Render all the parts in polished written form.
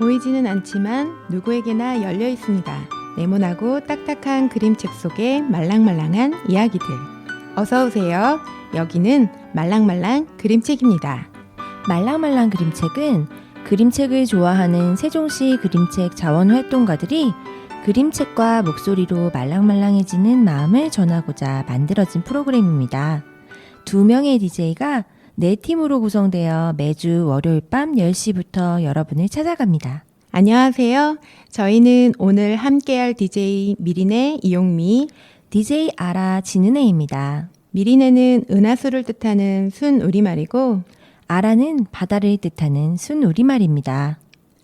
보이지는 않지만 누구에게나 열려 있습니다. 네모나고 딱딱한 그림책 속의 말랑말랑한 이야기들. 어서 오세요. 여기는 말랑말랑 그림책입니다. 말랑말랑 그림책은 그림책을 좋아하는 세종시 그림책 자원활동가들이 그림책과 목소리로 말랑말랑해지는 마음을 전하고자 만들어진 프로그램입니다. 2명의 DJ가 4팀으로 구성되어 매주 월요일 밤 10시부터 여러분을 찾아갑니다. 안녕하세요. 저희는 오늘 함께할 DJ 미리네 이용미, DJ 아라 진은혜입니다. 미리네는 은하수를 뜻하는 순 우리말이고 아라는 바다를 뜻하는 순 우리말입니다.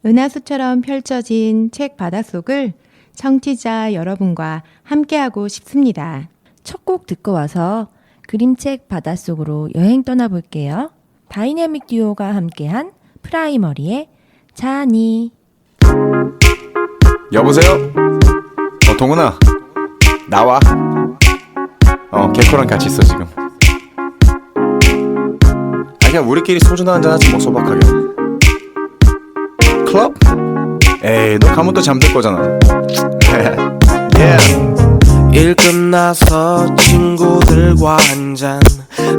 은하수처럼 펼쳐진 책 바닷속을 청취자 여러분과 함께하고 싶습니다. 첫 곡 듣고 와서 그림책 바닷속으로 여행 떠나볼게요. 다이내믹 듀오가 함께한 프라이머리의 자니. 여보세요? 동훈아 나와. 개코랑 같이 있어 지금. 그냥 우리끼리 소주나 한잔 하지 뭐 소박하게. 클럽? 에이 너 가면 또 잠들 거잖아. yeah. 일 끝나서 친구들과 한잔.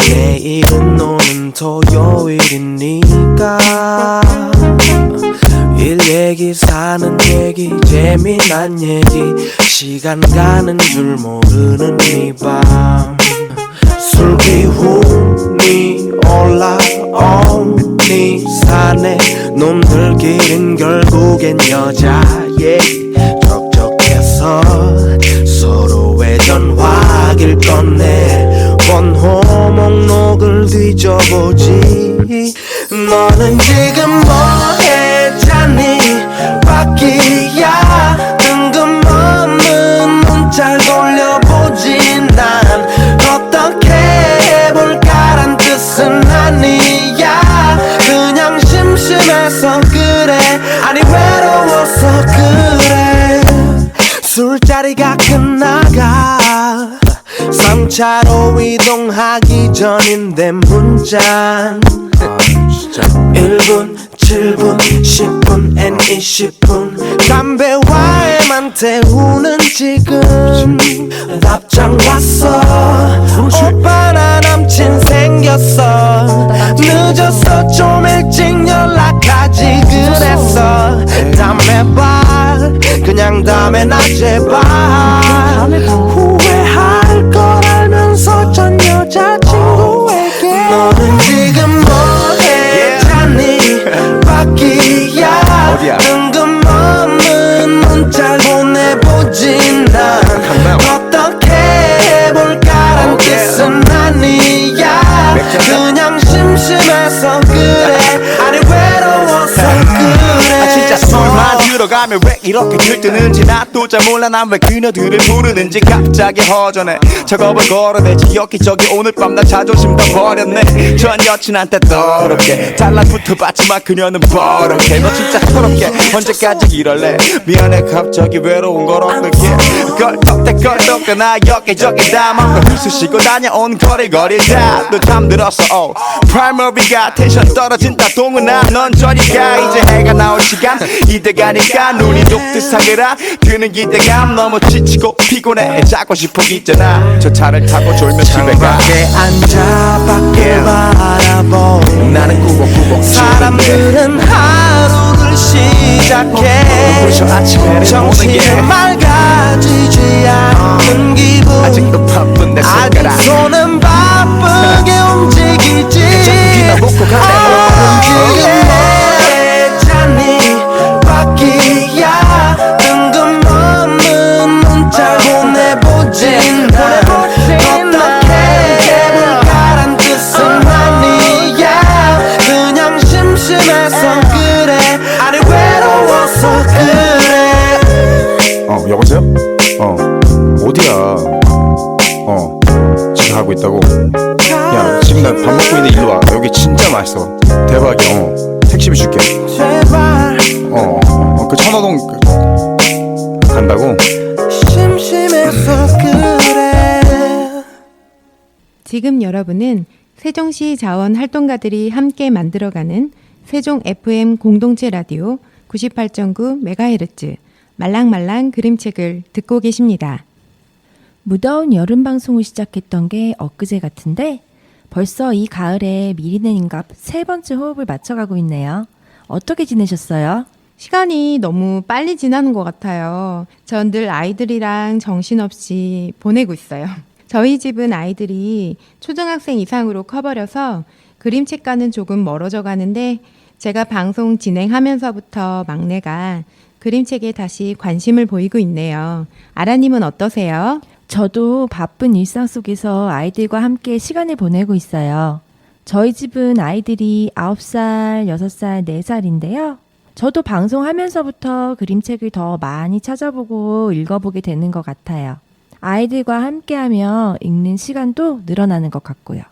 내일은 오는 토요일이니까 일 얘기 사는 얘기 재미난 얘기 시간 가는 줄 모르는 이 밤 술 기운이 올라오니 산에 놈들끼린 결국엔 여자 얘기 적적해서 서로의 전화기를 꺼내 번호 목록을 뒤져보지. 너는 지금 뭐해 자니 바퀴야 뜬금없는 문자를 돌려보지. 난 어떻게 해볼까란 뜻은 아니야. 그냥 심심해서 그래 아니 외로워서 그래. 술자리가 끝나가 3차로 이동하기 전인데 문자 1분, 7분, 10분, 앤 20분 담배와에만 태우는 지금 답장 왔어. 오빠 나 남친 생겼어. 늦었어 좀 일찍 연락하지 그랬어. 다음에 봐 그냥 다음에 나 제발. 후회할 걸 알면서 전 여자친구에게 너는 지금 뭐해 자니 바퀴야 뜬금없는 문자를 보내보지. 난 어떻게 해볼까란 뜻은 아니야. 그냥 심심해서 그래 아니 외로워서 그래. 진짜 술만 들어가면 왜 이렇게 들뜨는지 나도 잘 몰라. 난 왜 그녀들을 부르는지 갑자기 허전해. 작업을 걸어대지 여기저기 오늘 밤 나 자존심 다 버렸네. 전 여친한테 더럽게 달라붙어봤지만 그녀는 버럭해. 너 진짜 더럽게 언제까지 이럴래. 미안해 갑자기 외로운 걸 어떡해. 껄떡대껄떡대 나 여기저기 다 맘껏 휘쑤시고 다녀온 거리거리 다 또 잠들었어. 프라이머리가 텐션 떨어진다 동훈아 넌 저리 가. 이제 해가 나올 시간 이대 가니까 눈이 녹듯 사그라. 드는 기대감 너무 지치고 피곤해 자고 싶어 있잖아. 저 차를 타고 졸면 집에 가. 창밖에 앉아 밖을 바라보니 나는 꾸벅꾸벅 사람들은 하루를 시작해. 정신이 맑아지지 않는 기분. 아직도 바쁜데 손가락 아직 손은 바쁘게 움직이지. 지금 내 잔이 바퀴야 뜬금없는 문자를 보내보지. 난 어떻게 해볼까란 뜻은 아니야. 그냥 심심해서 그래 아니 외로워서 그래. 여보세요? 어디야? 지금 가고 있다고. 야 지금 나 밥 먹고 있는데 일로 와. 여기 진짜 맛있어. 대박이야. 택시비 줄게. 제발 그 천호동 간다고? 심심해서 그래. 지금 여러분은 세종시 자원활동가들이 함께 만들어가는 세종 FM 공동체 라디오 98.9MHz 말랑말랑 그림책을 듣고 계십니다. 무더운 여름 방송을 시작했던 게 엊그제 같은데 벌써 이 가을에 미리네님과 세 번째 호흡을 맞춰가고 있네요. 어떻게 지내셨어요? 시간이 너무 빨리 지나는 것 같아요. 전 늘 아이들이랑 정신없이 보내고 있어요. 저희 집은 아이들이 초등학생 이상으로 커버려서 그림책과는 조금 멀어져 가는데 제가 방송 진행하면서부터 막내가 그림책에 다시 관심을 보이고 있네요. 아라님은 어떠세요? 저도 바쁜 일상 속에서 아이들과 함께 시간을 보내고 있어요. 저희 집은 아이들이 9살, 6살, 4살인데요. 저도 방송하면서부터 그림책을 더 많이 찾아보고 읽어보게 되는 것 같아요. 아이들과 함께하며 읽는 시간도 늘어나는 것 같고요.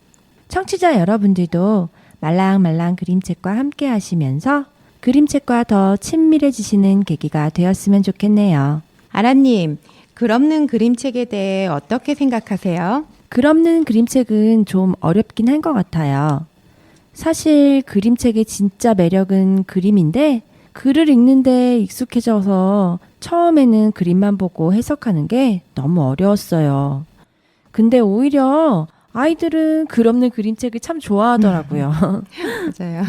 청취자 여러분들도 말랑말랑 그림책과 함께 하시면서 그림책과 더 친밀해지시는 계기가 되었으면 좋겠네요. 아라님, 글 없는 그림책에 대해 어떻게 생각하세요? 글 없는 그림책은 좀 어렵긴 한 것 같아요. 사실 그림책의 진짜 매력은 그림인데 글을 읽는데 익숙해져서 처음에는 그림만 보고 해석하는 게 너무 어려웠어요. 근데 오히려 아이들은 글 없는 그림책을 참 좋아하더라고요. 맞아요.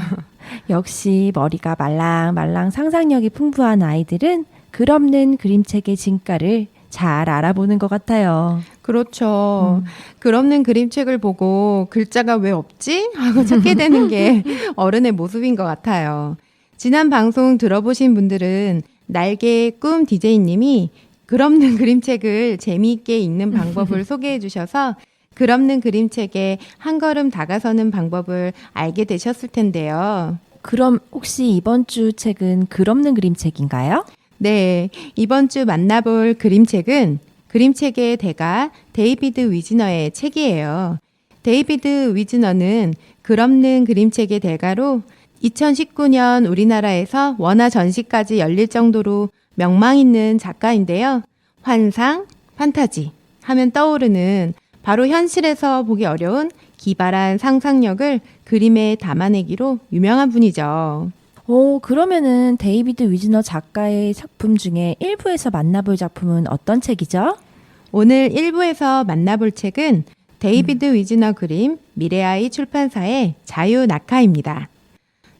역시 머리가 말랑말랑 상상력이 풍부한 아이들은 글 없는 그림책의 진가를 잘 알아보는 것 같아요. 그렇죠. 글 없는 그림책을 보고 글자가 왜 없지? 하고 찾게 되는 게 어른의 모습인 것 같아요. 지난 방송 들어보신 분들은 날개의 꿈 DJ님이 글 없는 그림책을 재미있게 읽는 방법을 소개해 주셔서 글 없는 그림책에 한 걸음 다가서는 방법을 알게 되셨을 텐데요. 그럼 혹시 이번 주 책은 글 없는 그림책인가요? 네, 이번 주 만나볼 그림책은 그림책의 대가 데이비드 위즈너의 책이에요. 데이비드 위즈너는 글 없는 그림책의 대가로 2019년 우리나라에서 원화 전시까지 열릴 정도로 명망 있는 작가인데요. 환상, 판타지 하면 떠오르는 바로 현실에서 보기 어려운 기발한 상상력을 그림에 담아내기로 유명한 분이죠. 그러면은 데이비드 위즈너 작가의 작품 중에 1부에서 만나볼 작품은 어떤 책이죠? 오늘 1부에서 만나볼 책은 데이비드 위즈너 그림 미래아이 출판사의 자유낙하입니다.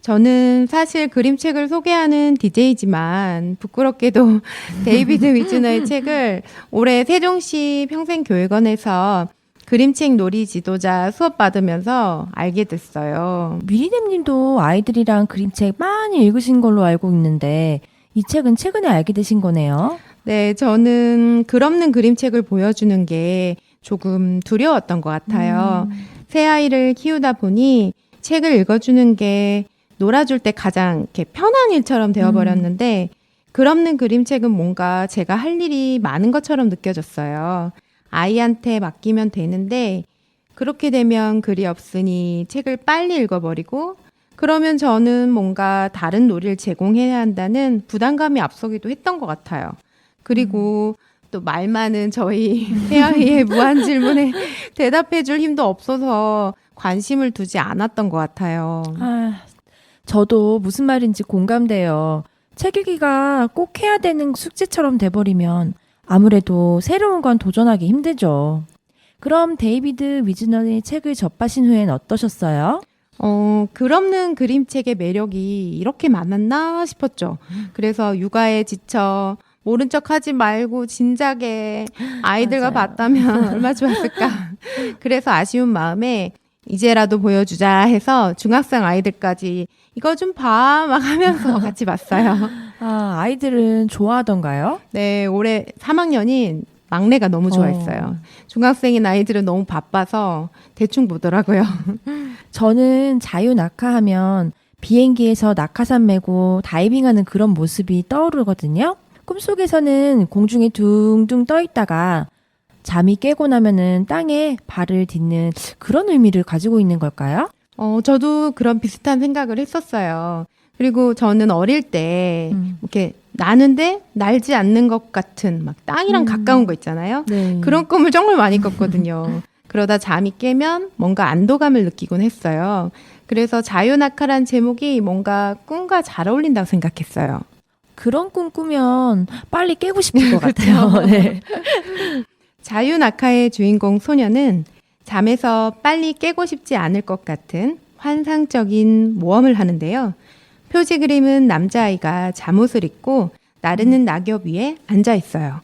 저는 사실 그림책을 소개하는 DJ지만 부끄럽게도 데이비드 위즈너의 책을 올해 세종시 평생교육원에서 그림책 놀이 지도자 수업 받으면서 알게 됐어요. 미리nem님도 아이들이랑 그림책 많이 읽으신 걸로 알고 있는데 이 책은 최근에 알게 되신 거네요. 네, 저는 글 없는 그림책을 보여주는 게 조금 두려웠던 것 같아요. 새 아이를 키우다 보니 책을 읽어주는 게 놀아줄 때 가장 이렇게 편한 일처럼 되어버렸는데 글 없는 그림책은 뭔가 제가 할 일이 많은 것처럼 느껴졌어요. 아이한테 맡기면 되는데 그렇게 되면 글이 없으니 책을 빨리 읽어버리고 그러면 저는 뭔가 다른 놀이를 제공해야 한다는 부담감이 앞서기도 했던 것 같아요. 그리고 또 말 많은 저희 태아이의 무한 질문에 대답해 줄 힘도 없어서 관심을 두지 않았던 것 같아요. 저도 무슨 말인지 공감돼요. 책 읽기가 꼭 해야 되는 숙제처럼 돼버리면 아무래도 새로운 건 도전하기 힘들죠. 그럼 데이비드 위즈너의 책을 접하신 후엔 어떠셨어요? 글 없는 그림책의 매력이 이렇게 많았나 싶었죠. 그래서 육아에 지쳐 모른 척 하지 말고 진작에 아이들과 맞아요. 봤다면 얼마나 좋았을까. 그래서 아쉬운 마음에 이제라도 보여주자 해서 중학생 아이들까지 이거 좀 봐 막 하면서 같이 봤어요. 아이들은 좋아하던가요? 네, 올해 3학년인 막내가 너무 좋아했어요. 중학생인 아이들은 너무 바빠서 대충 보더라고요. 저는 자유낙하 하면 비행기에서 낙하산 메고 다이빙하는 그런 모습이 떠오르거든요. 꿈속에서는 공중에 둥둥 떠 있다가 잠이 깨고 나면은 땅에 발을 딛는 그런 의미를 가지고 있는 걸까요? 저도 그런 비슷한 생각을 했었어요. 그리고 저는 어릴 때 이렇게 나는데 날지 않는 것 같은 막 땅이랑 가까운 거 있잖아요. 네. 그런 꿈을 정말 많이 꿨거든요. 그러다 잠이 깨면 뭔가 안도감을 느끼곤 했어요. 그래서 자유낙하란 제목이 뭔가 꿈과 잘 어울린다고 생각했어요. 그런 꿈 꾸면 빨리 깨고 싶을 것 같아요. 네. 자유낙하의 주인공 소녀는 잠에서 빨리 깨고 싶지 않을 것 같은 환상적인 모험을 하는데요. 표지 그림은 남자아이가 잠옷을 입고 나르는 낙엽 위에 앉아 있어요.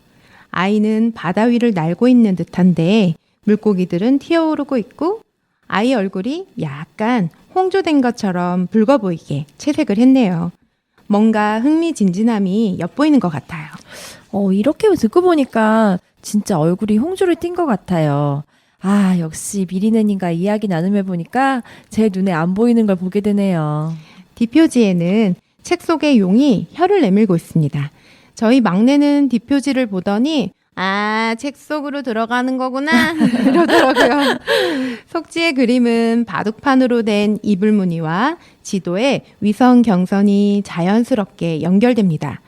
아이는 바다 위를 날고 있는 듯한데 물고기들은 튀어오르고 있고 아이 얼굴이 약간 홍조된 것처럼 붉어 보이게 채색을 했네요. 뭔가 흥미진진함이 엿보이는 것 같아요. 이렇게 듣고 보니까 진짜 얼굴이 홍조를 띈 것 같아요. 아, 역시 미리네님과 이야기 나누며 보니까 제 눈에 안 보이는 걸 보게 되네요. 뒷표지에는 책 속의 용이 혀를 내밀고 있습니다. 저희 막내는 뒷표지를 보더니 책 속으로 들어가는 거구나 이러더라고요. 속지의 그림은 바둑판으로 된 이불 무늬와 지도에 위성 경선이 자연스럽게 연결됩니다.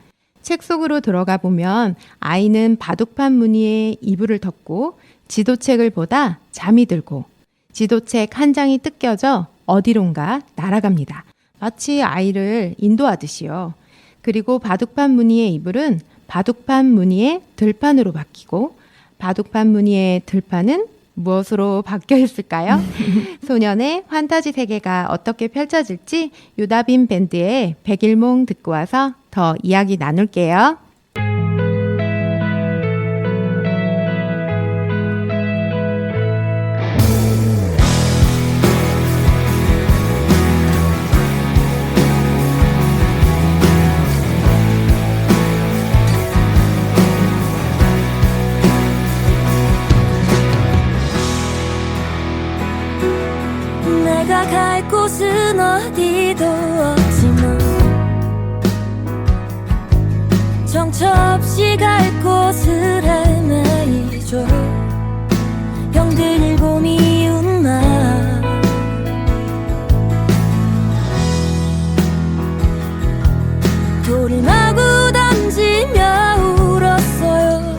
책 속으로 들어가 보면 아이는 바둑판 무늬에 이불을 덮고 지도책을 보다 잠이 들고 지도책 한 장이 뜯겨져 어디론가 날아갑니다. 마치 아이를 인도하듯이요. 그리고 바둑판 무늬의 이불은 바둑판 무늬의 들판으로 바뀌고 바둑판 무늬의 들판은 무엇으로 바뀌어 있을까요? 소년의 판타지 세계가 어떻게 펼쳐질지 유다빈 밴드의 백일몽 듣고 와서 더 이야기 나눌게요. 내가 갈 곳은 어디도 없지만 정처 없이 갈 곳을 헤매이죠. 병들고 미운 마음 돌을 마구 던지며 울었어요.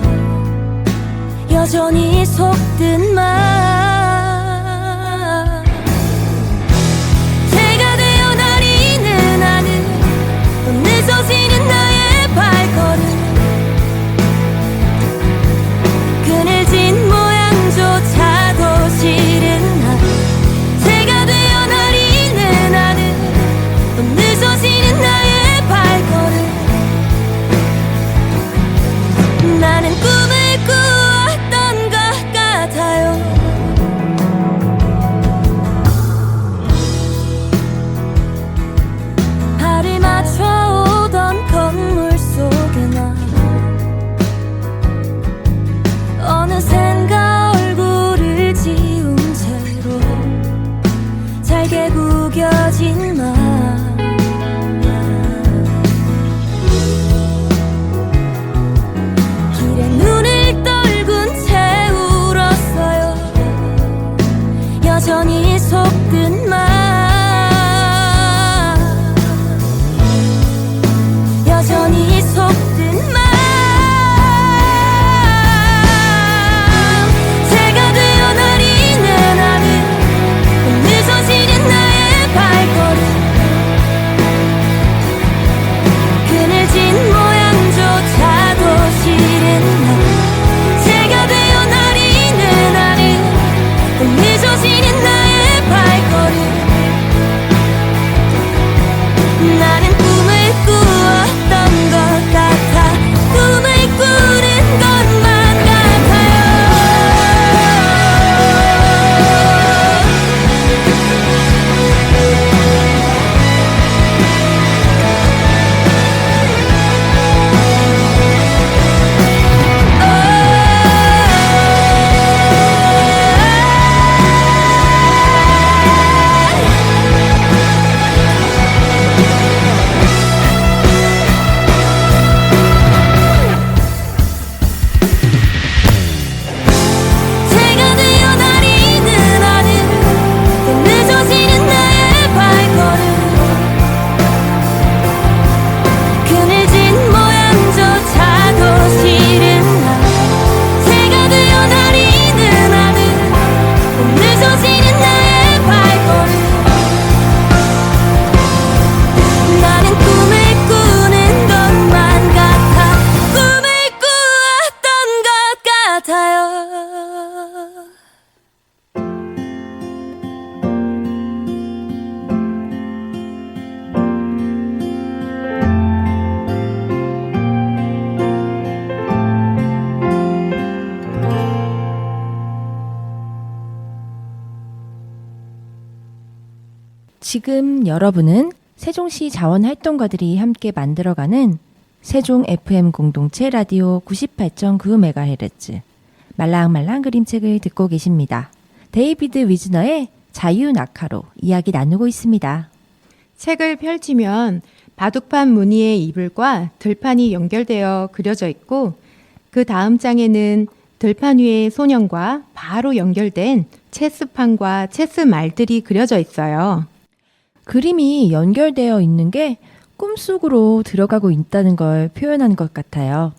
여전히 속든 말 늦어지는 나의 발걸음 그늘진 모양조차도 싫은 날 새가 되어 날이는 나는 또 늦어지는 나의 발걸음 나는 꿈을 꾸었던 것 같아요. 지금 여러분은 세종시 자원활동가들이 함께 만들어가는 세종 FM 공동체 라디오 98.9MHz 말랑말랑 그림책을 듣고 계십니다. 데이비드 위즈너의 자유낙하로 이야기 나누고 있습니다. 책을 펼치면 바둑판 무늬의 이불과 들판이 연결되어 그려져 있고 그 다음 장에는 들판 위의 소년과 바로 연결된 체스판과 체스 말들이 그려져 있어요. 그림이 연결되어 있는 게 꿈속으로 들어가고 있다는 걸 표현하는 것 같아요.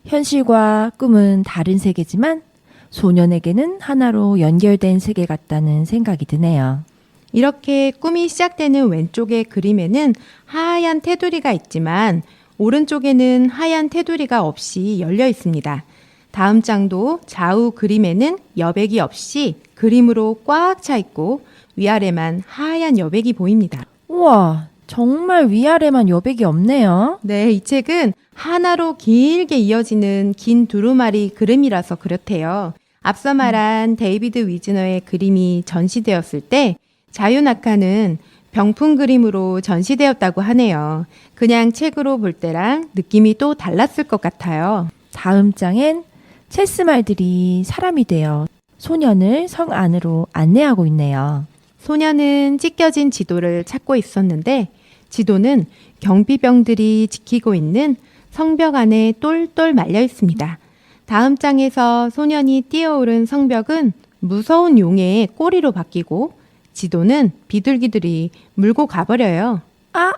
현실과 꿈은 다른 세계지만 소년에게는 하나로 연결된 세계 같다는 생각이 드네요. 이렇게 꿈이 시작되는 왼쪽의 그림에는 하얀 테두리가 있지만 오른쪽에는 하얀 테두리가 없이 열려 있습니다. 다음 장도 좌우 그림에는 여백이 없이 그림으로 꽉 차 있고 위아래만 하얀 여백이 보입니다. 우와, 정말 위아래만 여백이 없네요. 네, 이 책은 하나로 길게 이어지는 긴 두루마리 그림이라서 그렇대요. 앞서 말한 데이비드 위즈너의 그림이 전시되었을 때 자유낙하는 병풍 그림으로 전시되었다고 하네요. 그냥 책으로 볼 때랑 느낌이 또 달랐을 것 같아요. 다음 장엔 체스말들이 사람이 되어 소년을 성 안으로 안내하고 있네요. 소년은 찢겨진 지도를 찾고 있었는데 지도는 경비병들이 지키고 있는 성벽 안에 똘똘 말려 있습니다. 다음 장에서 소년이 뛰어오른 성벽은 무서운 용의 꼬리로 바뀌고 지도는 비둘기들이 물고 가버려요. 아!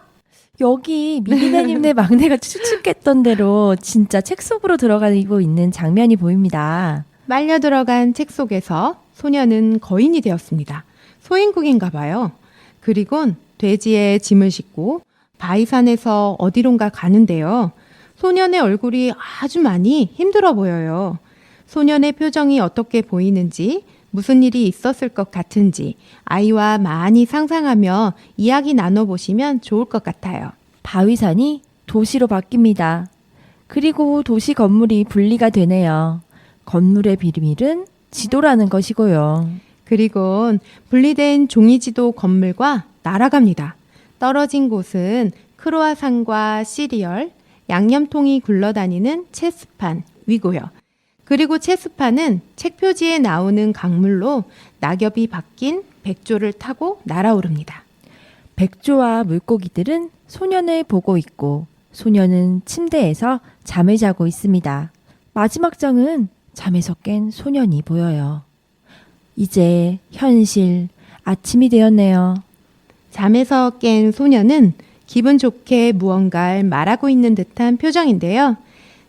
여기 미니네님네 막내가 추측했던 대로 진짜 책 속으로 들어가고 있는 장면이 보입니다. 말려 들어간 책 속에서 소년은 거인이 되었습니다. 소인국인가 봐요. 그리곤 돼지에 짐을 싣고 바위산에서 어디론가 가는데요. 소년의 얼굴이 아주 많이 힘들어 보여요. 소년의 표정이 어떻게 보이는지, 무슨 일이 있었을 것 같은지 아이와 많이 상상하며 이야기 나눠보시면 좋을 것 같아요. 바위산이 도시로 바뀝니다. 그리고 도시 건물이 분리가 되네요. 건물의 비밀은 지도라는 것이고요. 그리곤 분리된 종이지도 건물과 날아갑니다. 떨어진 곳은 크로아상과 시리얼, 양념통이 굴러다니는 체스판 위고요. 그리고 체스판은 책 표지에 나오는 강물로 낙엽이 박힌 백조를 타고 날아오릅니다. 백조와 물고기들은 소년을 보고 있고 소년은 침대에서 잠을 자고 있습니다. 마지막 장은 잠에서 깬 소년이 보여요. 이제 현실, 아침이 되었네요. 잠에서 깬 소년은 기분 좋게 무언가를 말하고 있는 듯한 표정인데요.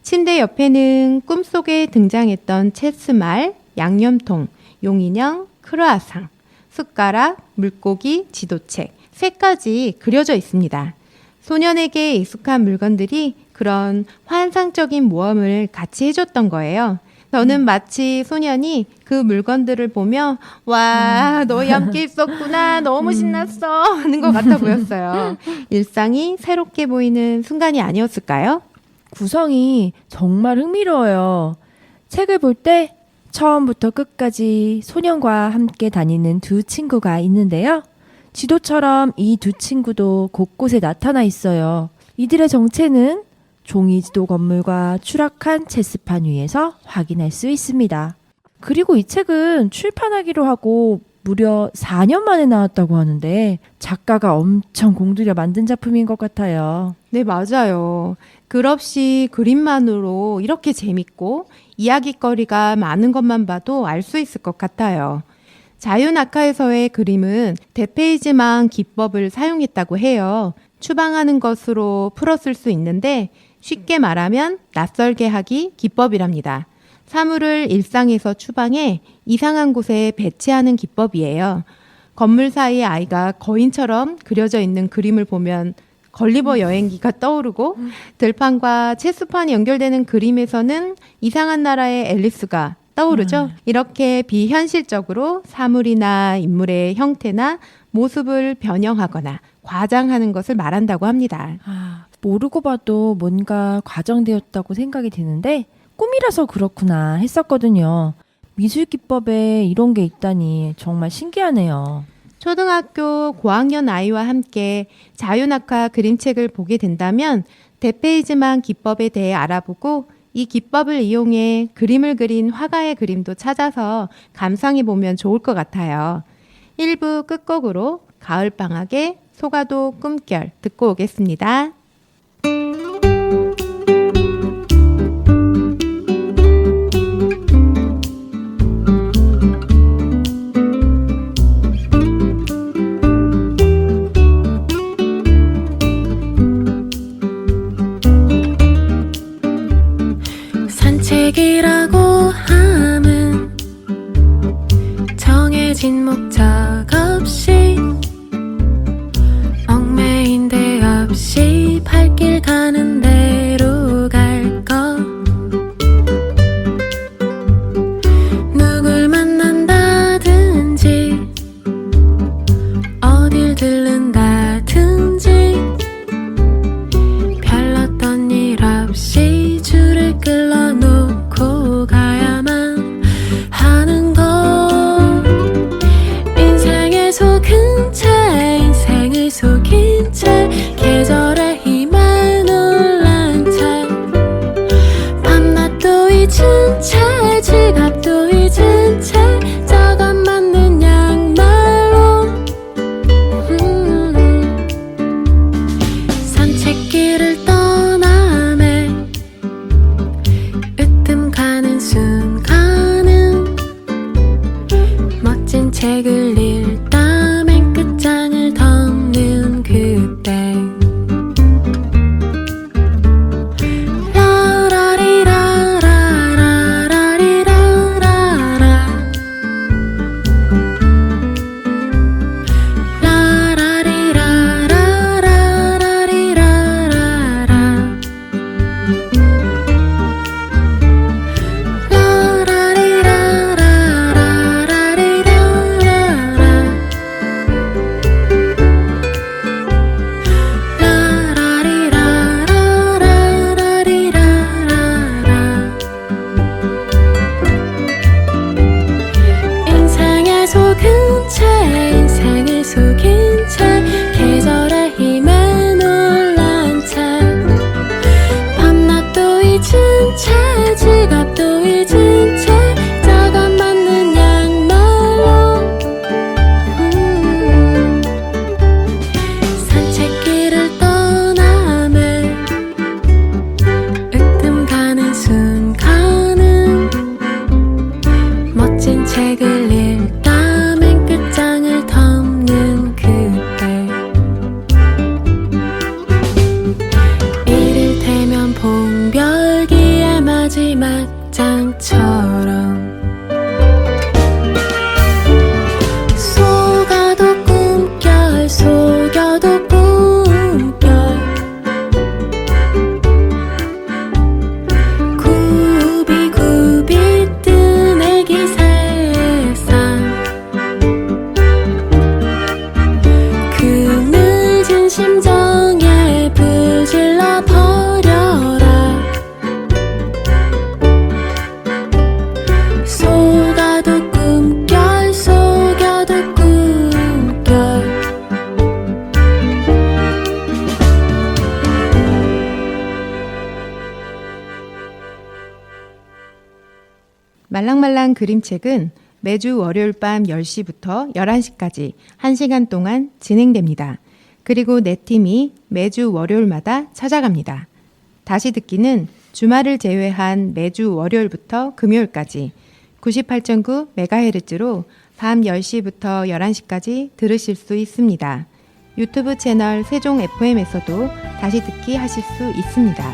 침대 옆에는 꿈속에 등장했던 체스말, 양념통, 용인형, 크로아상, 숟가락, 물고기, 지도책, 세 가지 그려져 있습니다. 소년에게 익숙한 물건들이 그런 환상적인 모험을 같이 해줬던 거예요. 저는 마치 소년이 그 물건들을 보며 와, 너희 함께 있었구나, 너무 신났어 하는 것 같아 보였어요. 일상이 새롭게 보이는 순간이 아니었을까요? 구성이 정말 흥미로워요. 책을 볼 때 처음부터 끝까지 소년과 함께 다니는 두 친구가 있는데요. 지도처럼 이 두 친구도 곳곳에 나타나 있어요. 이들의 정체는 종이 지도 건물과 추락한 체스판 위에서 확인할 수 있습니다. 그리고 이 책은 출판하기로 하고 무려 4년 만에 나왔다고 하는데 작가가 엄청 공들여 만든 작품인 것 같아요. 네, 맞아요. 글 없이 그림만으로 이렇게 재밌고 이야기거리가 많은 것만 봐도 알 수 있을 것 같아요. 자유낙하에서의 그림은 대페이지만 기법을 사용했다고 해요. 추방하는 것으로 풀었을 수 있는데 쉽게 말하면 낯설게 하기 기법이랍니다. 사물을 일상에서 추방해 이상한 곳에 배치하는 기법이에요. 건물 사이에 아이가 거인처럼 그려져 있는 그림을 보면 걸리버 여행기가 떠오르고 들판과 체스판이 연결되는 그림에서는 이상한 나라의 앨리스가 떠오르죠. 이렇게 비현실적으로 사물이나 인물의 형태나 모습을 변형하거나 과장하는 것을 말한다고 합니다. 모르고 봐도 뭔가 과장되었다고 생각이 드는데 꿈이라서 그렇구나 했었거든요. 미술 기법에 이런 게 있다니 정말 신기하네요. 초등학교 고학년 아이와 함께 자유낙화 그림책을 보게 된다면 대페이지만 기법에 대해 알아보고 이 기법을 이용해 그림을 그린 화가의 그림도 찾아서 감상해 보면 좋을 것 같아요. 1부 끝곡으로 가을방학의 소가도 꿈결 듣고 오겠습니다. 산책이라고 함은 정해진 목적 없이 얽매인 데 없이 발길 가는 대로 갈 것 누굴 만난다든지 어딜 들른다든지 별 어떤 일 없이 줄을 끌어놓고 가야만 하는 것 인생의 속은 채 인생을 속인 채 계절의 힘에 놀란 채 밤낮도 잊은 채 지갑도 잊은 채 저것 맞는 양말로 산책길을 떠나매 으뜸 가는 순간은 멋진 책을 읽다 맨 끝장을 덮는 그때 인생의 속은 채 인생을 속인 채 계절의 힘에 놀란 채 밤낮도 잊은 채 지갑도 잊은 채 저것 맞는 양말로 산책길을 떠나매 으뜸 가는 순간은 멋진 책을 읽다 맨 끝장을 덮는 그때 이를테면 봉별기의 마지막 장처럼 속아도 꿈결 속여도 꿈결 굽이굽이 뜬 애기 세상 그 늦은 심정에 불질러 버려라 속아도 꿈결 속여도 꿈결 말랑말랑 그림책은 매주 월요일 밤 10시부터 11시까지 1시간 동안 진행됩니다. 그리고 내 팀이 매주 월요일마다 찾아갑니다. 다시 듣기는 주말을 제외한 매주 월요일부터 금요일까지 98.9MHz로 밤 10시부터 11시까지 들으실 수 있습니다. 유튜브 채널 세종 FM에서도 다시 듣기 하실 수 있습니다.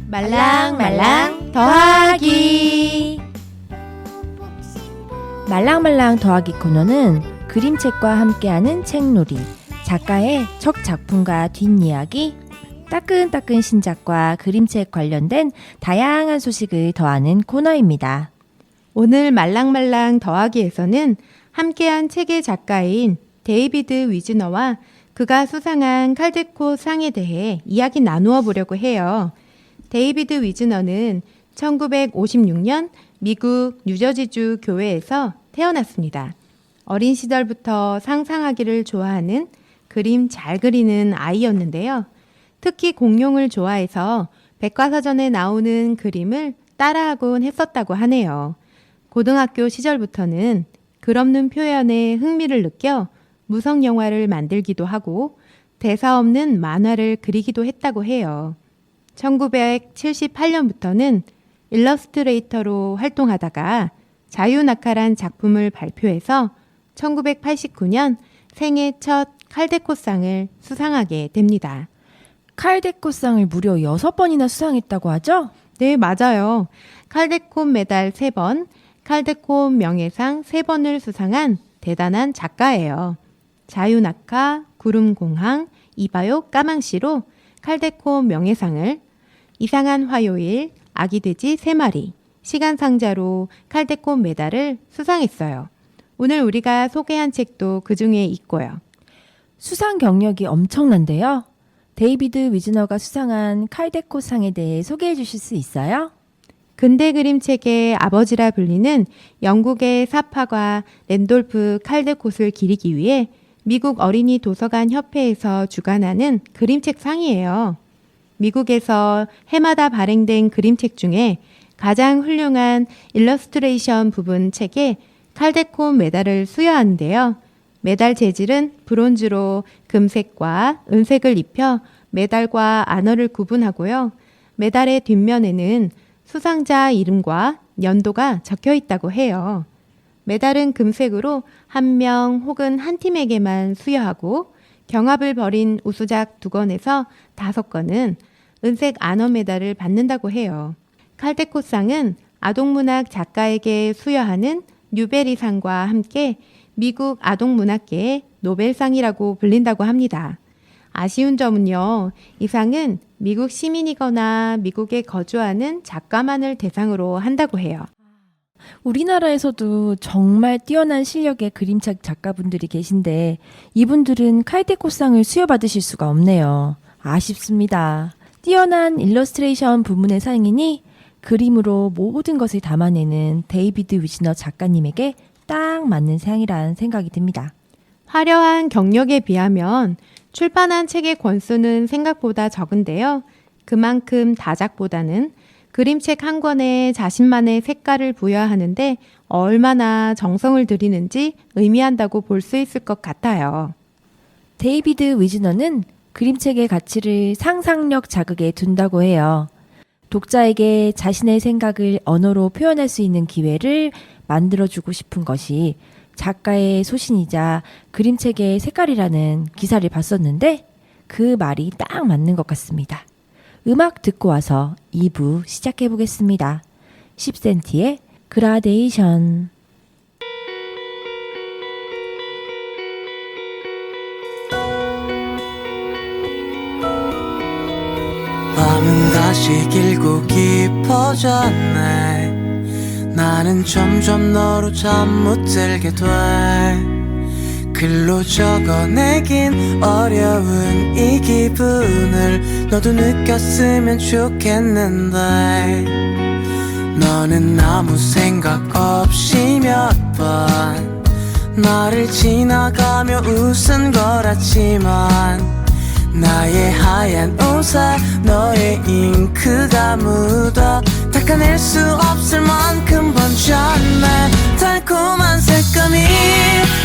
말랑말랑 더하기. 말랑말랑 더하기 코너는 그림책과 함께하는 책놀이, 작가의 첫 작품과 뒷이야기, 따끈따끈 신작과 그림책 관련된 다양한 소식을 더하는 코너입니다. 오늘 말랑말랑 더하기에서는 함께한 책의 작가인 데이비드 위즈너와 그가 수상한 칼데코 상에 대해 이야기 나누어 보려고 해요. 데이비드 위즈너는 1956년 미국 뉴저지주 교회에서 태어났습니다. 어린 시절부터 상상하기를 좋아하는 그림 잘 그리는 아이였는데요. 특히 공룡을 좋아해서 백과사전에 나오는 그림을 따라하곤 했었다고 하네요. 고등학교 시절부터는 글없는 표현에 흥미를 느껴 무성 영화를 만들기도 하고 대사 없는 만화를 그리기도 했다고 해요. 1978년부터는 일러스트레이터로 활동하다가 자유낙하란 작품을 발표해서 1989년 생애 첫 칼데코상을 수상하게 됩니다. 칼데코상을 무려 6번이나 수상했다고 하죠? 네, 맞아요. 칼데콘 메달 3번, 칼데콘 명예상 3번을 수상한 대단한 작가예요. 자유낙하, 구름공항, 이봐요 까망씨로 칼데콘 명예상을, 이상한 화요일, 아기돼지 3마리, 시간상자로 칼데콘 메달을 수상했어요. 오늘 우리가 소개한 책도 그 중에 있고요. 수상 경력이 엄청난데요. 데이비드 위즈너가 수상한 칼데코상에 대해 소개해 주실 수 있어요? 근대 그림책의 아버지라 불리는 영국의 사파가 랜돌프 칼데콧을 기리기 위해 미국 어린이 도서관 협회에서 주관하는 그림책 상이에요. 미국에서 해마다 발행된 그림책 중에 가장 훌륭한 일러스트레이션 부분 책에 칼데콘 메달을 수여하는데요. 메달 재질은 브론즈로 금색과 은색을 입혀 메달과 안어를 구분하고요. 메달의 뒷면에는 수상자 이름과 연도가 적혀 있다고 해요. 메달은 금색으로 한 명 혹은 한 팀에게만 수여하고 경합을 벌인 우수작 2건에서 5건은 은색 안어 메달을 받는다고 해요. 칼데콧상은 아동문학 작가에게 수여하는 뉴베리상과 함께 미국 아동문학계의 노벨상이라고 불린다고 합니다. 아쉬운 점은요, 이 상은 미국 시민이거나 미국에 거주하는 작가만을 대상으로 한다고 해요. 우리나라에서도 정말 뛰어난 실력의 그림책 작가분들이 계신데 이분들은 칼데코상을 수여받으실 수가 없네요. 아쉽습니다. 뛰어난 일러스트레이션 부문의 상이니 그림으로 모든 것을 담아내는 데이비드 위즈너 작가님에게 딱 맞는 상이라는 생각이 듭니다. 화려한 경력에 비하면 출판한 책의 권수는 생각보다 적은데요. 그만큼 다작보다는 그림책 한 권에 자신만의 색깔을 부여하는데 얼마나 정성을 들이는지 의미한다고 볼 수 있을 것 같아요. 데이비드 위즈너는 그림책의 가치를 상상력 자극에 둔다고 해요. 독자에게 자신의 생각을 언어로 표현할 수 있는 기회를 만들어주고 싶은 것이 작가의 소신이자 그림책의 색깔이라는 기사를 봤었는데 그 말이 딱 맞는 것 같습니다. 음악 듣고 와서 2부 시작해 보겠습니다. 10cm의 그라데이션. 밤은 다시 길고 깊어졌네. 나는 점점 너로 잠 못 들게 돼. 글로 적어내긴 어려운 이 기분을 너도 느꼈으면 좋겠는데 너는 아무 생각 없이 몇 번 나를 지나가며 웃은 거라지만 나의 하얀 옷에 너의 잉크가 묻어 닦아낼 수 없을 만큼 번졌네. 달콤한 색감이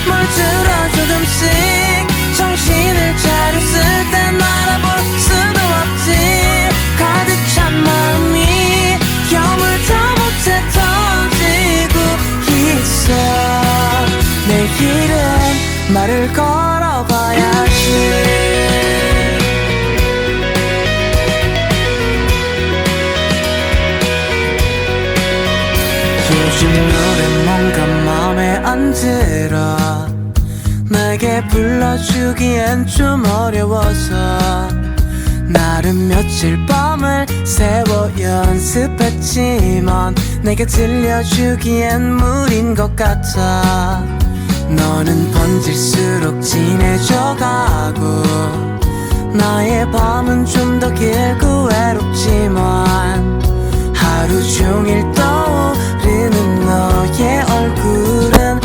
물들어 조금씩 정신을 차렸을 땐 알아볼 수도 없지. 가득 찬 마음이 여물다 못해 터지고 있어. 내일은 말을 걸어봐야지. 요즘 노래 뭔가 맘에 안 들어. 내게 불러주기엔 좀 어려워서 나름 며칠 밤을 새워 연습했지만 내게 들려주기엔 무리인 것 같아. 너는 번질수록 진해져가고 나의 밤은 좀 더 길고 외롭지만 하루 종일 떠오르는 너의 얼굴은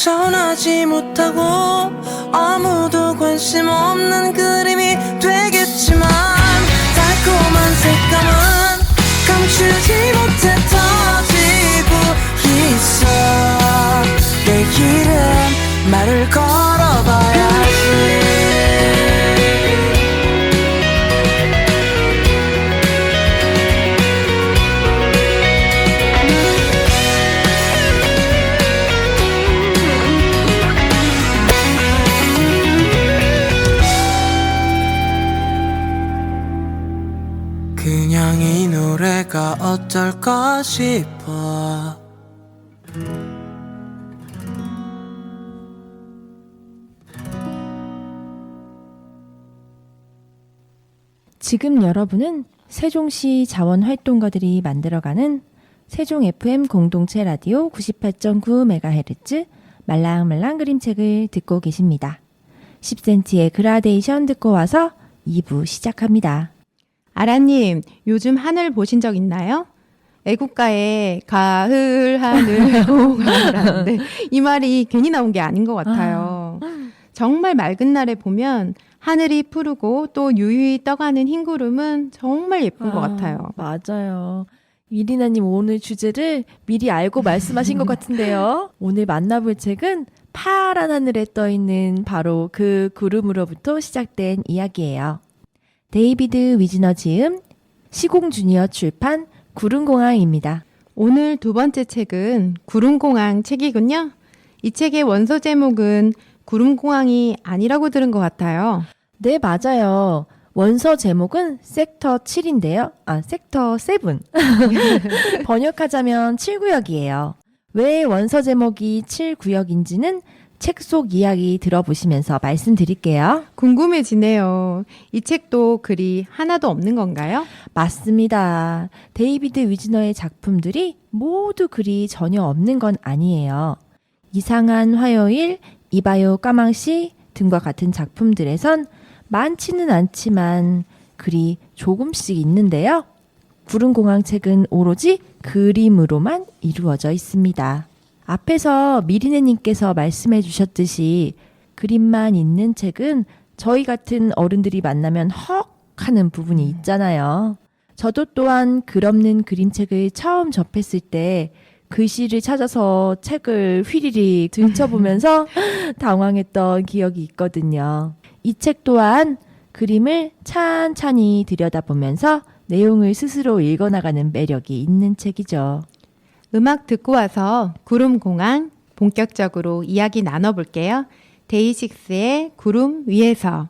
전하지 못하고 아무도 관심 없는 그림이 되겠지만 달콤한 색감은 감추지 못해 터지고 있어. 내일은 말을 걸어봐야지. 그냥 이 노래가 어떨까 싶어. 지금 여러분은 세종시 자원활동가들이 만들어가는 세종 FM 공동체 라디오 98.9MHz 말랑말랑 그림책을 듣고 계십니다. 10cm의 그라데이션 듣고 와서 2부 시작합니다. 아라님, 요즘 하늘 보신 적 있나요? 애국가에 가을 하늘 오가라는데 이 말이 괜히 나온 게 아닌 것 같아요. 정말 맑은 날에 보면 하늘이 푸르고 또 유유히 떠가는 흰 구름은 정말 예쁜 것 같아요. 맞아요. 미리나님 오늘 주제를 미리 알고 말씀하신 것 같은데요. 오늘 만나볼 책은 파란 하늘에 떠있는 바로 그 구름으로부터 시작된 이야기예요. 데이비드 위즈너 지음, 시공주니어 출판, 구름공항입니다. 오늘 두 번째 책은 구름공항 책이군요. 이 책의 원서 제목은 구름공항이 아니라고 들은 것 같아요. 네, 맞아요. 원서 제목은 섹터 7인데요. 섹터 7. 번역하자면 7구역이에요. 왜 원서 제목이 7구역인지는 책 속 이야기 들어보시면서 말씀드릴게요. 궁금해지네요. 이 책도 글이 하나도 없는 건가요? 맞습니다. 데이비드 위즈너의 작품들이 모두 글이 전혀 없는 건 아니에요. 이상한 화요일, 이봐요 까망씨 등과 같은 작품들에선 많지는 않지만 글이 조금씩 있는데요. 구름공항 책은 오로지 그림으로만 이루어져 있습니다. 앞에서 미리네님께서 말씀해 주셨듯이 그림만 있는 책은 저희 같은 어른들이 만나면 헉 하는 부분이 있잖아요. 저도 또한 글 없는 그림책을 처음 접했을 때 글씨를 찾아서 책을 휘리릭 들춰보면서 당황했던 기억이 있거든요. 이 책 또한 그림을 찬찬히 들여다보면서 내용을 스스로 읽어나가는 매력이 있는 책이죠. 음악 듣고 와서 구름공항 본격적으로 이야기 나눠볼게요. 데이식스의 구름 위에서.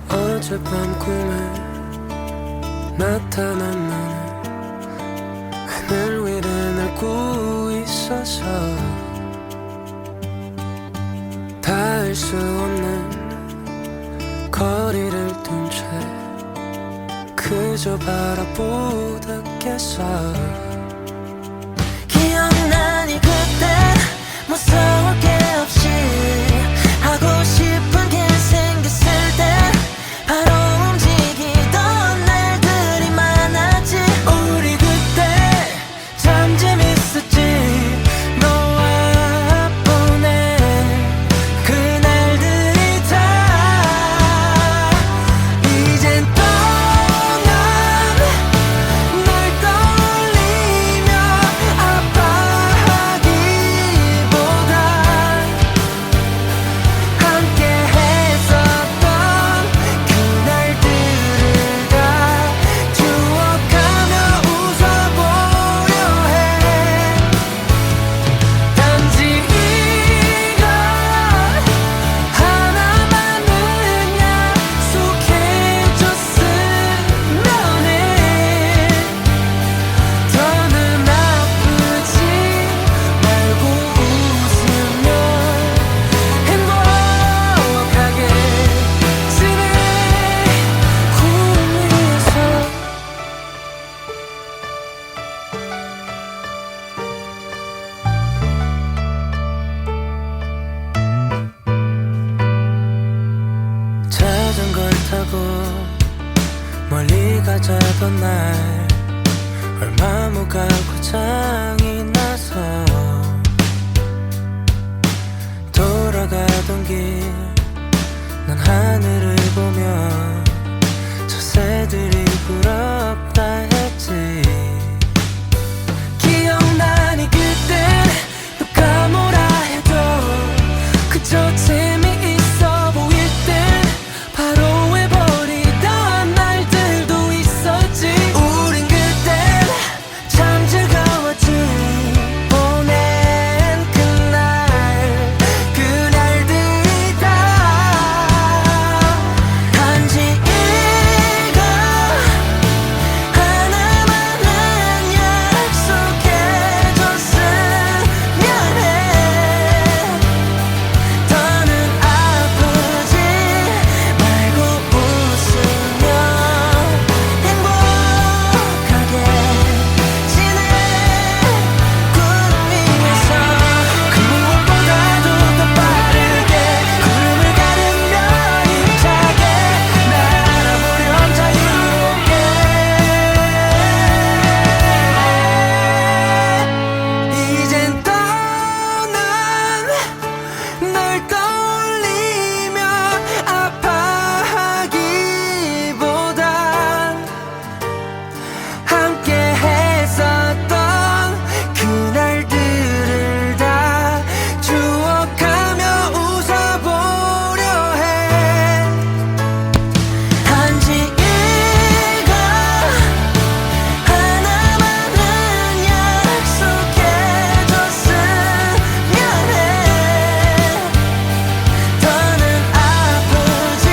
어젯밤 꿈에 나타난 너는 하늘 위를 날고 있어서 닿을 수 없는 거리를 둔 채 그저 바라보다 깼어. 기억나니 그때 무서울 게 없이 하고 싶은 게 생겼을 때 바로 움직이던 날들이 많았지. 우리 그때 참 재밌었지. 너와 보낸 그날들이 다 이젠 떠난 널 떠올리며 아파하기보다 하고 멀리 가자던 날 얼마 못 가고 장이 나서 돌아가던 길 난 하늘을 보며 저 새들이 부럽다 했지. 기억나니 그땐 누가 뭐라 해도 그저 재미있어 보일 땐 바로 해버리던 날들도 있었지. 우린 그땐 참 즐거웠지. 보낸 그날들이 다 단지 이거 하나만은 약속해줬으면 해. 더는 아프지 말고 웃으며 행복하게 지내. 구름 위에서 그 무엇보다도 더 빠르게 구름을 가르며 힘차게 날아보렴 자유롭게. 이젠 떠난 널 떠올리며 아파하기보단 함께 했었던 그날들을 다 추억하며 웃어보려 해. 단지 이거 하나만은 약속해줬으면 해. 더는 아프지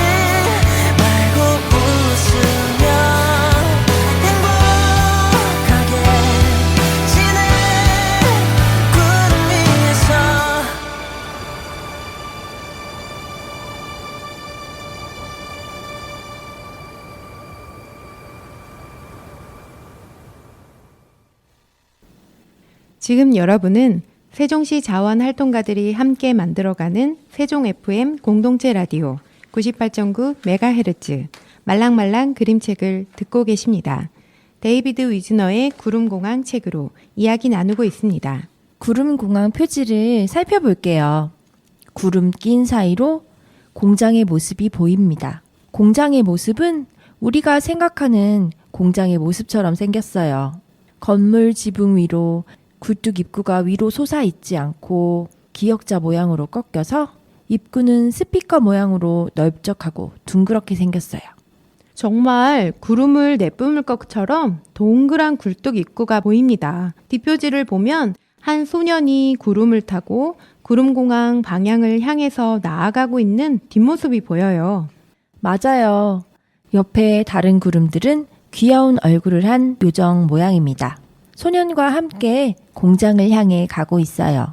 말고 웃으며 행복하게 지내. 구름 위에서 지금 여러분은 세종시 자원 활동가들이 함께 만들어가는 세종 FM 공동체 라디오 98.9 MHz 말랑말랑 그림책을 듣고 계십니다. 데이비드 위즈너의 구름공항 책으로 이야기 나누고 있습니다. 구름공항 표지를 살펴볼게요. 구름 낀 사이로 공장의 모습이 보입니다. 공장의 모습은 우리가 생각하는 공장의 모습처럼 생겼어요. 건물 지붕 위로 굴뚝 입구가 위로 솟아있지 않고 기역자 모양으로 꺾여서 입구는 스피커 모양으로 넓적하고 둥그렇게 생겼어요. 정말 구름을 내뿜을 것처럼 동그란 굴뚝 입구가 보입니다. 뒷표지를 보면 한 소년이 구름을 타고 구름공항 방향을 향해서 나아가고 있는 뒷모습이 보여요. 맞아요. 옆에 다른 구름들은 귀여운 얼굴을 한 요정 모양입니다. 소년과 함께 공장을 향해 가고 있어요.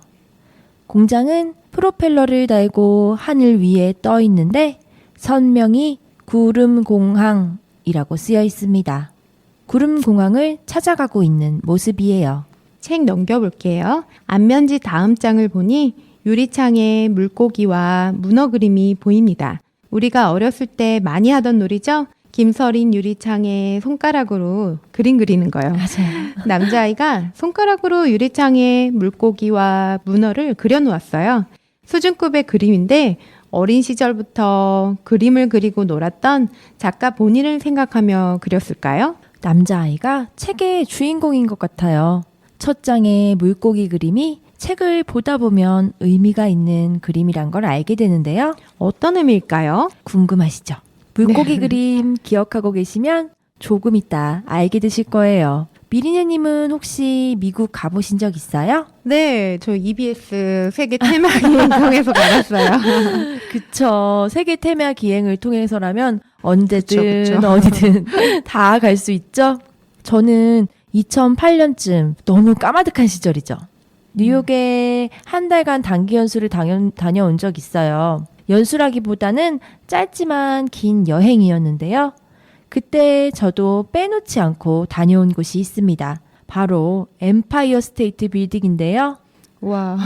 공장은 프로펠러를 달고 하늘 위에 떠 있는데 선명히 구름공항이라고 쓰여 있습니다. 구름공항을 찾아가고 있는 모습이에요. 책 넘겨볼게요. 앞면지 다음 장을 보니 유리창에 물고기와 문어 그림이 보입니다. 우리가 어렸을 때 많이 하던 놀이죠? 김서린 유리창에 손가락으로 그림 그리는 거예요. 맞아요. 남자아이가 손가락으로 유리창에 물고기와 문어를 그려놓았어요. 수준급의 그림인데 어린 시절부터 그림을 그리고 놀았던 작가 본인을 생각하며 그렸을까요? 남자아이가 책의 주인공인 것 같아요. 첫 장의 물고기 그림이 책을 보다 보면 의미가 있는 그림이란 걸 알게 되는데요. 어떤 의미일까요? 궁금하시죠? 물고기 그림 기억하고 계시면 조금 이따 알게 되실 거예요. 미리네님은 혹시 미국 가보신 적 있어요? 네, 저 EBS 세계 테마 기행 통해서 가봤어요. 그쵸. 세계 테마 기행을 통해서라면 언제든 그쵸. 어디든 다 갈 수 있죠. 저는 2008년쯤 너무 까마득한 시절이죠. 뉴욕에 한 달간 단기 연수를 다녀온 적 있어요. 연수라기보다는 짧지만 긴 여행이었는데요. 그때 저도 빼놓지 않고 다녀온 곳이 있습니다. 바로 엠파이어 스테이트 빌딩인데요. 와,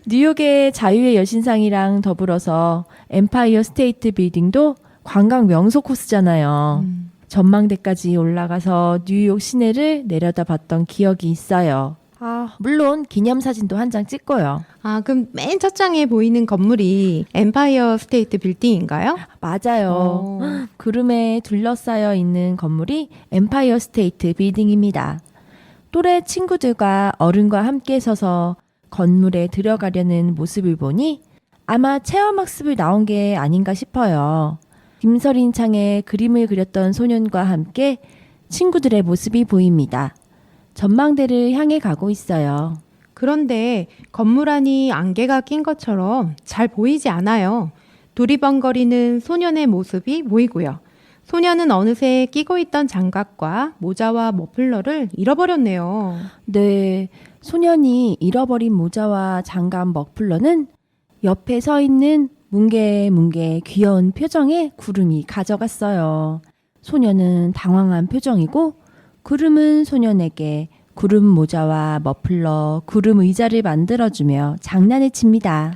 뉴욕의 자유의 여신상이랑 더불어서 엠파이어 스테이트 빌딩도 관광 명소 코스잖아요. 전망대까지 올라가서 뉴욕 시내를 내려다봤던 기억이 있어요. 물론 기념사진도 한 장 찍고요. 그럼 맨 첫 장에 보이는 건물이 엠파이어 스테이트 빌딩인가요? 맞아요. 구름에 둘러싸여 있는 건물이 엠파이어 스테이트 빌딩입니다. 또래 친구들과 어른과 함께 서서 건물에 들어가려는 모습을 보니 아마 체험학습을 나온 게 아닌가 싶어요. 김서린 창에 그림을 그렸던 소년과 함께 친구들의 모습이 보입니다. 전망대를 향해 가고 있어요. 그런데 건물 안이 안개가 낀 것처럼 잘 보이지 않아요. 두리번거리는 소년의 모습이 보이고요. 소년은 어느새 끼고 있던 장갑과 모자와 머플러를 잃어버렸네요. 네, 소년이 잃어버린 모자와 장갑 머플러는 옆에 서 있는 뭉게뭉게 귀여운 표정의 구름이 가져갔어요. 소년은 당황한 표정이고 구름은 소년에게 구름 모자와 머플러, 구름 의자를 만들어주며 장난을 칩니다.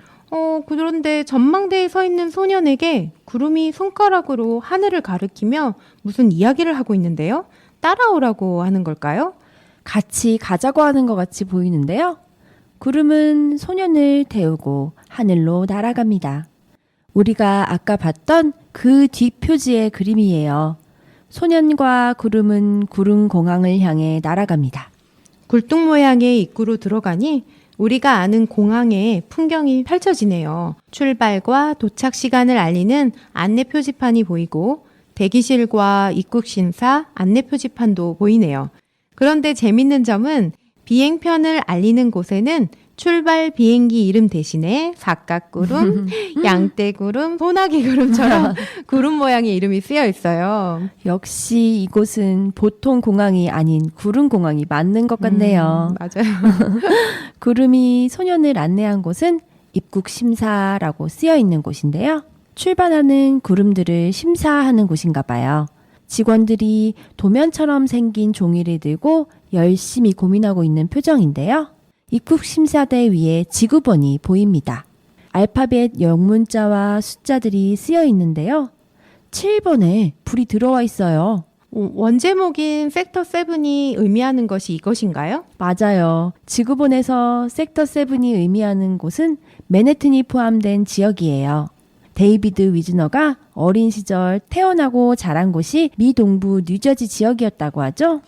그런데 전망대에 서 있는 소년에게 구름이 손가락으로 하늘을 가리키며 무슨 이야기를 하고 있는데요. 따라오라고 하는 걸까요? 같이 가자고 하는 것 같이 보이는데요. 구름은 소년을 태우고 하늘로 날아갑니다. 우리가 아까 봤던 그 뒷표지의 그림이에요. 소년과 구름은 구름공항을 향해 날아갑니다. 굴뚝 모양의 입구로 들어가니 우리가 아는 공항의 풍경이 펼쳐지네요. 출발과 도착 시간을 알리는 안내 표지판이 보이고 대기실과 입국 심사 안내 표지판도 보이네요. 그런데 재밌는 점은 비행편을 알리는 곳에는 출발 비행기 이름 대신에 사각구름, 양떼구름, 소나기구름처럼 구름 모양의 이름이 쓰여 있어요. 역시 이곳은 보통 공항이 아닌 구름 공항이 맞는 것 같네요. 맞아요. 구름이 소년을 안내한 곳은 입국 심사라고 쓰여 있는 곳인데요. 출발하는 구름들을 심사하는 곳인가 봐요. 직원들이 도면처럼 생긴 종이를 들고 열심히 고민하고 있는 표정인데요. 입국 심사대 위에 지구본이 보입니다. 알파벳 영문자와 숫자들이 쓰여 있는데요. 7번에 불이 들어와 있어요. 원제목인 섹터 7이 의미하는 것이 이것인가요? 맞아요. 지구본에서 섹터 7이 의미하는 곳은 맨해튼이 포함된 지역이에요. 데이비드 위즈너가 어린 시절 태어나고 자란 곳이 미 동부 뉴저지 지역이었다고 하죠.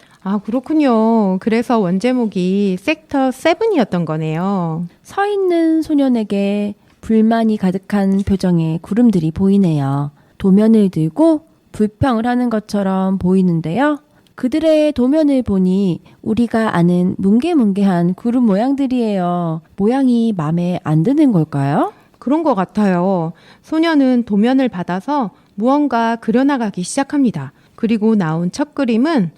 그렇군요. 그래서 원제목이 섹터 7이었던 거네요. 서 있는 소년에게 불만이 가득한 표정의 구름들이 보이네요. 도면을 들고 불평을 하는 것처럼 보이는데요. 그들의 도면을 보니 우리가 아는 뭉게뭉게한 구름 모양들이에요. 모양이 마음에 안 드는 걸까요? 그런 것 같아요. 소년은 도면을 받아서 무언가 그려나가기 시작합니다. 그리고 나온 첫 그림은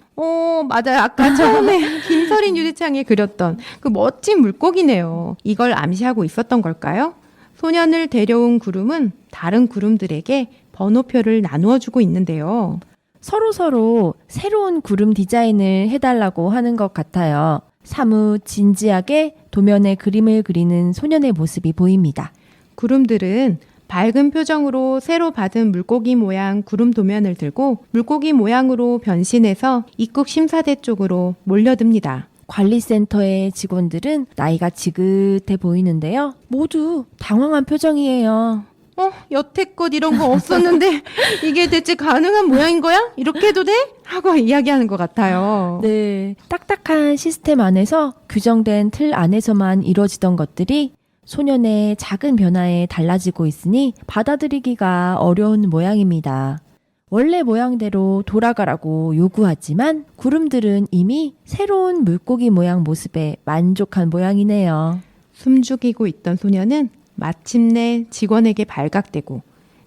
맞아요. 아까 처음에 김서린 유리창에 그렸던 그 멋진 물고기네요. 이걸 암시하고 있었던 걸까요? 소년을 데려온 구름은 다른 구름들에게 번호표를 나누어 주고 있는데요. 서로 새로운 구름 디자인을 해달라고 하는 것 같아요. 사뭇 진지하게 도면에 그림을 그리는 소년의 모습이 보입니다. 구름들은 밝은 표정으로 새로 받은 물고기 모양 구름 도면을 들고 물고기 모양으로 변신해서 입국 심사대 쪽으로 몰려듭니다. 관리센터의 직원들은 나이가 지긋해 보이는데요. 모두 당황한 표정이에요. 여태껏 이런 거 없었는데 이게 대체 가능한 모양인 거야? 이렇게 해도 돼? 하고 이야기하는 것 같아요. 네, 딱딱한 시스템 안에서 규정된 틀 안에서만 이루어지던 것들이 소년의 작은 변화에 달라지고 있으니 받아들이기가 어려운 모양입니다. 원래 모양대로 돌아가라고 요구하지만 구름들은 이미 새로운 물고기 모양 모습에 만족한 모양이네요. 숨죽이고 있던 소년은 마침내 직원에게 발각되고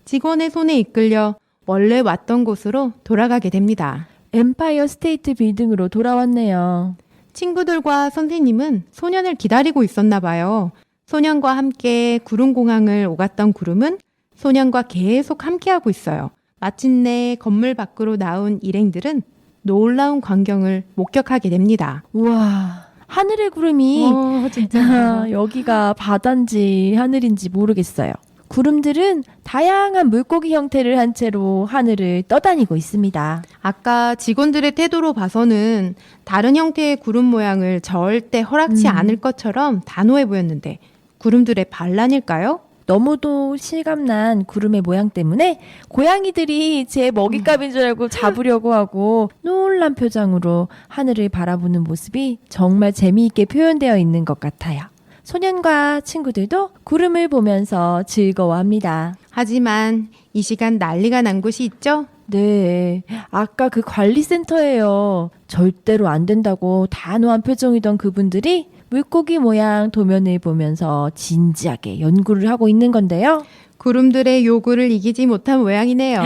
직원의 손에 이끌려 원래 왔던 곳으로 돌아가게 됩니다. 엠파이어 스테이트 빌딩으로 돌아왔네요. 친구들과 선생님은 소년을 기다리고 있었나 봐요. 소년과 함께 구름공항을 오갔던 구름은 소년과 계속 함께하고 있어요. 마침내 건물 밖으로 나온 일행들은 놀라운 광경을 목격하게 됩니다. 우와, 하늘의 구름이 진짜. 여기가 바다인지 하늘인지 모르겠어요. 구름들은 다양한 물고기 형태를 한 채로 하늘을 떠다니고 있습니다. 아까 직원들의 태도로 봐서는 다른 형태의 구름 모양을 절대 허락치 않을 것처럼 단호해 보였는데 구름들의 반란일까요? 너무도 실감난 구름의 모양 때문에 고양이들이 제 먹잇감인 줄 알고 잡으려고 하고 놀란 표정으로 하늘을 바라보는 모습이 정말 재미있게 표현되어 있는 것 같아요. 소년과 친구들도 구름을 보면서 즐거워합니다. 하지만 이 시간 난리가 난 곳이 있죠? 네, 아까 그 관리센터예요. 절대로 안 된다고 단호한 표정이던 그분들이 물고기 모양 도면을 보면서 진지하게 연구를 하고 있는 건데요. 구름들의 요구를 이기지 못한 모양이네요.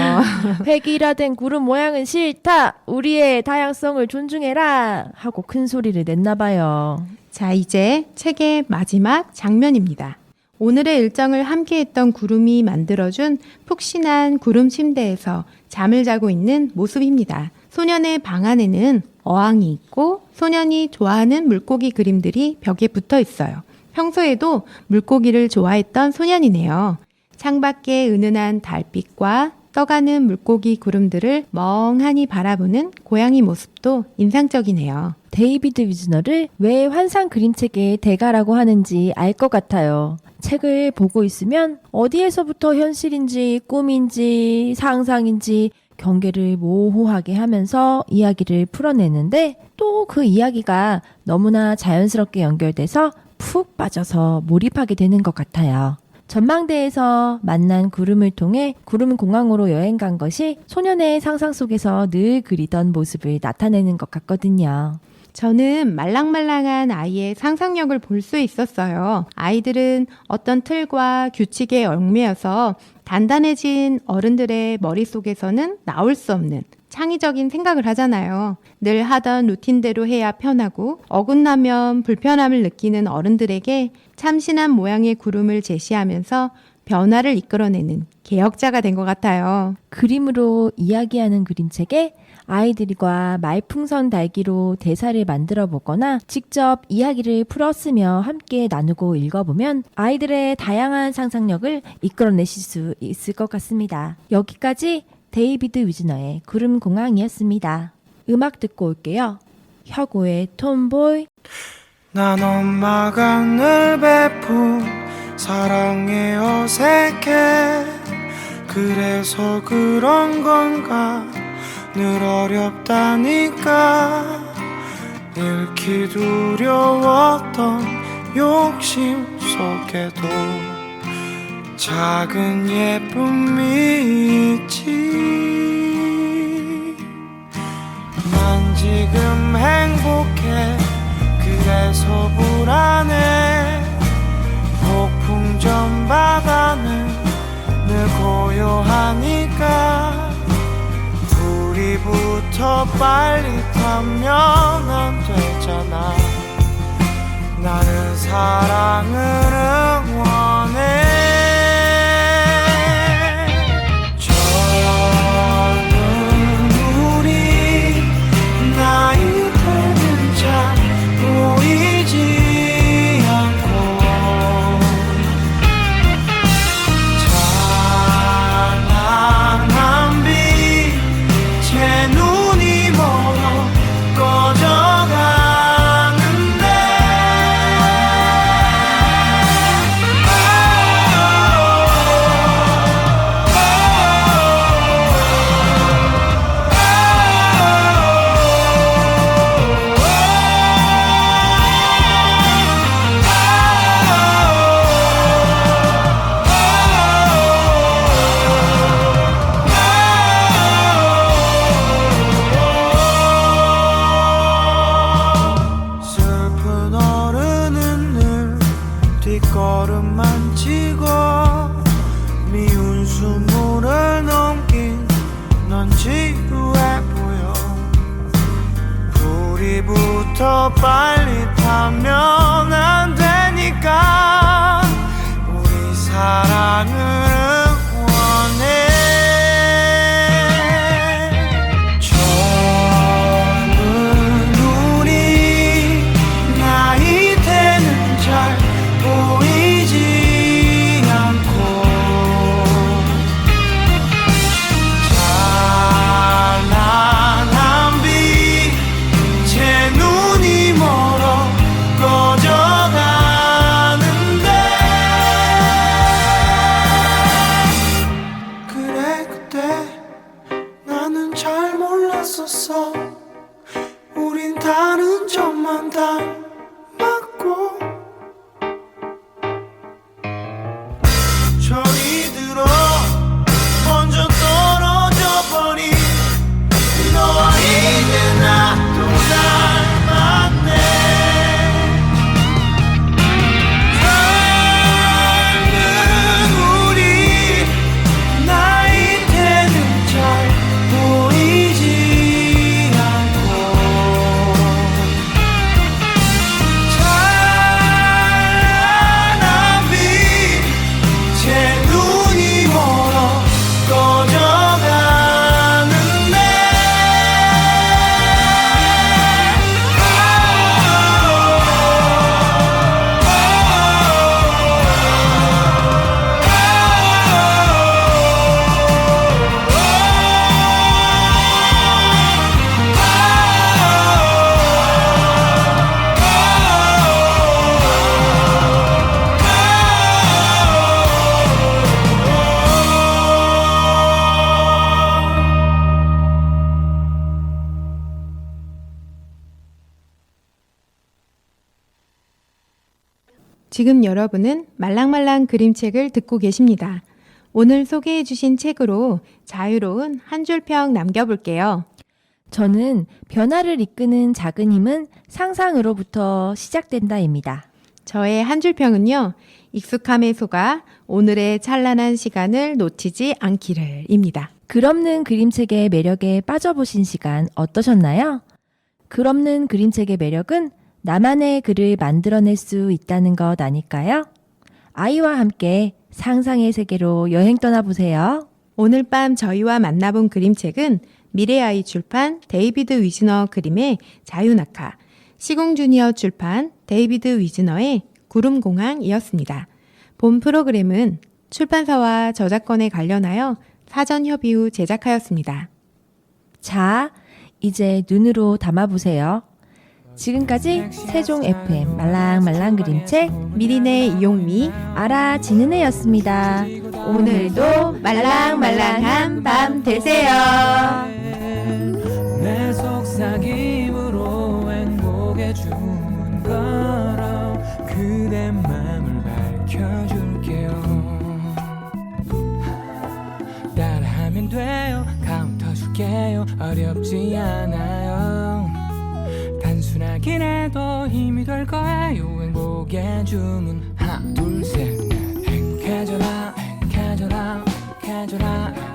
획일화된 구름 모양은 싫다. 우리의 다양성을 존중해라. 하고 큰 소리를 냈나 봐요. 자, 이제 책의 마지막 장면입니다. 오늘의 일정을 함께했던 구름이 만들어준 푹신한 구름 침대에서 잠을 자고 있는 모습입니다. 소년의 방 안에는 어항이 있고 소년이 좋아하는 물고기 그림들이 벽에 붙어 있어요. 평소에도 물고기를 좋아했던 소년이네요. 창밖에 은은한 달빛과 떠가는 물고기 구름들을 멍하니 바라보는 고양이 모습도 인상적이네요. 데이비드 위즈너를 왜 환상 그림책의 대가라고 하는지 알 것 같아요. 책을 보고 있으면 어디에서부터 현실인지 꿈인지 상상인지 경계를 모호하게 하면서 이야기를 풀어내는데 또 그 이야기가 너무나 자연스럽게 연결돼서 푹 빠져서 몰입하게 되는 것 같아요. 전망대에서 만난 구름을 통해 구름공항으로 여행 간 것이 소년의 상상 속에서 늘 그리던 모습을 나타내는 것 같거든요. 저는 말랑말랑한 아이의 상상력을 볼 수 있었어요. 아이들은 어떤 틀과 규칙에 얽매여서 단단해진 어른들의 머릿속에서는 나올 수 없는 창의적인 생각을 하잖아요. 늘 하던 루틴대로 해야 편하고 어긋나면 불편함을 느끼는 어른들에게 참신한 모양의 구름을 제시하면서 변화를 이끌어내는 개혁자가 된 것 같아요. 그림으로 이야기하는 그림책에 아이들과 말풍선 달기로 대사를 만들어 보거나 직접 이야기를 풀었으며 함께 나누고 읽어보면 아이들의 다양한 상상력을 이끌어내실 수 있을 것 같습니다. 여기까지 데이비드 위즈너의 구름공항이었습니다. 음악 듣고 올게요. 혁오의 톰보이. 난 엄마가 늘 베푼 사랑에 어색해. 그래서 그런 건가 늘 어렵다니까. 잃기 두려웠던 욕심 속에도 작은 예쁨이 있지. 난 지금 행복해. 그래서 불안해. 폭풍전 바다는 늘 고요하니까 우리 부터 빨리 타면 안 되잖아. 나는 사랑을 응원해. 젊은 우리 나이 되는 잘 보이지 않고 찬란한 빛 제 눈이 멀어 꺼져가는데 슬픈 어른은 늘 뒷걸음만 치고 미운 숨물을 넘긴 넌 지루해 보여. 우리부터 빨리 타면 안 되니까 우리 사랑을 응원해. 젊은 우리 나이 되는 잘 보이지 않고 지금 여러분은 말랑말랑 그림책을 듣고 계십니다. 오늘 소개해 주신 책으로 자유로운 한 줄평 남겨볼게요. 저는 변화를 이끄는 작은 힘은 상상으로부터 시작된다입니다. 저의 한 줄평은요. 익숙함에 속아 오늘의 찬란한 시간을 놓치지 않기를입니다. 글 없는 그림책의 매력에 빠져보신 시간 어떠셨나요? 글 없는 그림책의 매력은 나만의 글을 만들어낼 수 있다는 것 아닐까요? 아이와 함께 상상의 세계로 여행 떠나보세요. 오늘 밤 저희와 만나본 그림책은 미래아이 출판 데이비드 위즈너 그림의 자유낙하, 시공주니어 출판 데이비드 위즈너의 구름공항이었습니다. 본 프로그램은 출판사와 저작권에 관련하여 사전 협의 후 제작하였습니다. 자, 이제 눈으로 담아보세요. 지금까지 세종 FM 말랑말랑 그림책 미리네 이용미, 알아지는 애였습니다. 오늘도 말랑말랑한 밤 되세요. 내 속삭임으로 행복의 주문 걸어 그대 맘을 밝혀줄게요. 따라하면 돼요. 카운터 줄게요. 어렵지 않아요. 단순하긴 해도 힘이 될 거예요. 행복의 주문 하나 둘 셋 넷 행복해져라 행복해져라 행복해져라